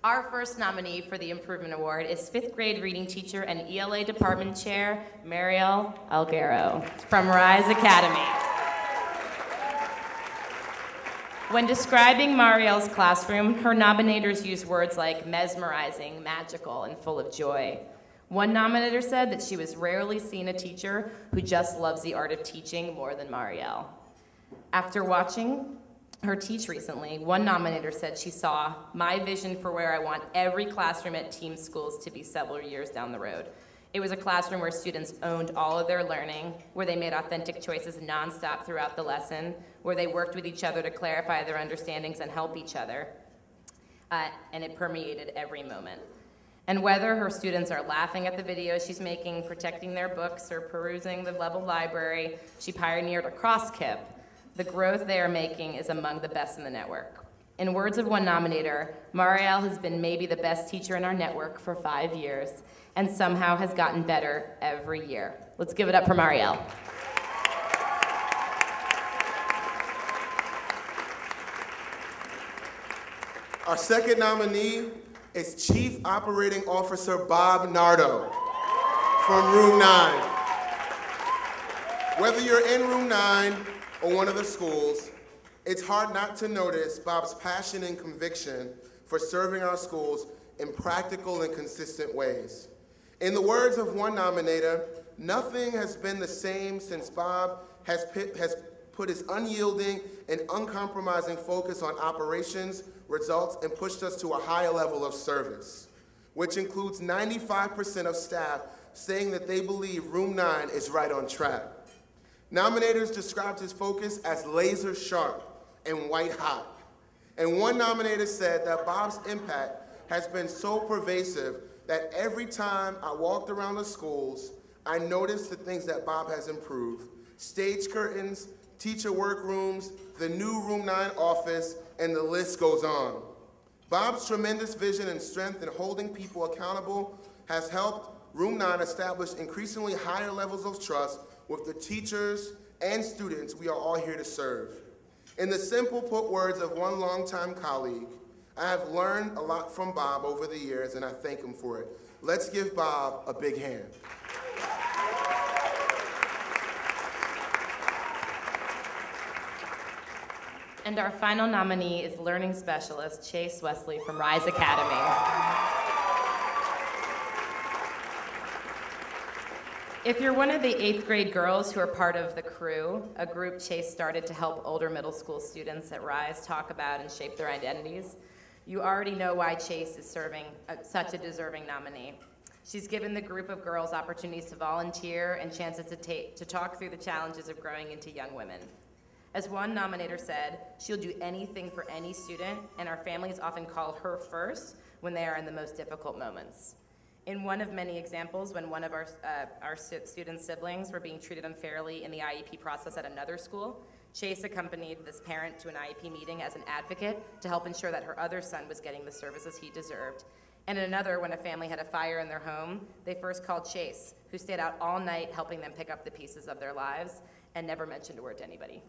Our first nominee for the Improvement Award is 5th grade reading teacher and ELA department chair, Marielle Alguero from Rise Academy. When describing Marielle's classroom, her nominators use words like mesmerizing, magical, and full of joy. One nominator said that she was rarely seen a teacher who just loves the art of teaching more than Marielle. After watching her teach recently, one nominator said she saw my vision for where I want every classroom at Team Schools to be several years down the road. It was a classroom where students owned all of their learning, where they made authentic choices nonstop throughout the lesson, where they worked with each other to clarify their understandings and help each other, and it permeated every moment. And whether her students are laughing at the videos she's making, protecting their books, or perusing the level library she pioneered across KIPP, the growth they are making is among the best in the network. In words of one nominator, Marielle has been maybe the best teacher in our network for 5 years, and somehow has gotten better every year. Let's give it up for Marielle. Our second nominee is Chief Operating Officer Bob Nardo from Room 9. Whether you're in Room 9 or one of the schools, it's hard not to notice Bob's passion and conviction for serving our schools in practical and consistent ways. In the words of one nominator, nothing has been the same since Bob has put his unyielding and uncompromising focus on operations, results, and pushed us to a higher level of service, which includes 95% of staff saying that they believe Room 9 is right on track. Nominators described his focus as laser sharp and white hot. And one nominator said that Bob's impact has been so pervasive that every time I walked around the schools, I noticed the things that Bob has improved: stage curtains, teacher workrooms, the new Room 9 office, and the list goes on. Bob's tremendous vision and strength in holding people accountable has helped Room 9 establish increasingly higher levels of trust with the teachers and students we are all here to serve. In the simple put words of one longtime colleague, I have learned a lot from Bob over the years, and I thank him for it. Let's give Bob a big hand. And our final nominee is Learning Specialist Chase Wesley from Rise Academy. If you're one of the 8th grade girls who are part of the Crew, a group Chase started to help older middle school students at Rise talk about and shape their identities, you already know why Chase is serving such a deserving nominee. She's given the group of girls opportunities to volunteer and chances to talk through the challenges of growing into young women. As one nominator said, she'll do anything for any student, and our families often call her first when they are in the most difficult moments. In one of many examples, when one of our students' siblings were being treated unfairly in the IEP process at another school, Chase accompanied this parent to an IEP meeting as an advocate to help ensure that her other son was getting the services he deserved. And in another, when a family had a fire in their home, they first called Chase, who stayed out all night helping them pick up the pieces of their lives and never mentioned a word to anybody.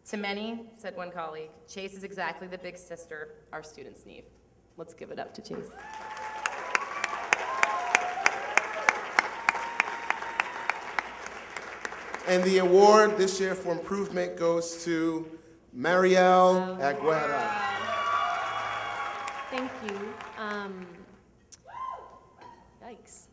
To many, said one colleague, Chase is exactly the big sister our students need. Let's give it up to Chase. And the award this year for improvement goes to Marielle Aguera. Thank you. Yikes.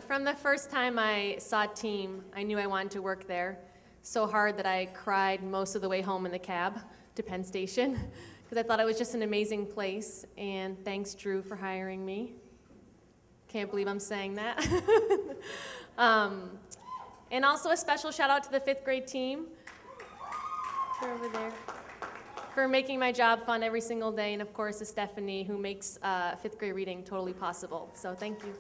From the first time I saw Team, I knew I wanted to work there. So hard that I cried most of the way home in the cab to Penn Station because I thought it was just an amazing place. And thanks, Drew, for hiring me. Can't believe I'm saying that. And also a special shout out to the 5th grade team. They're over there. For making my job fun every single day. And of course, to Stephanie, who makes 5th grade reading totally possible. So thank you.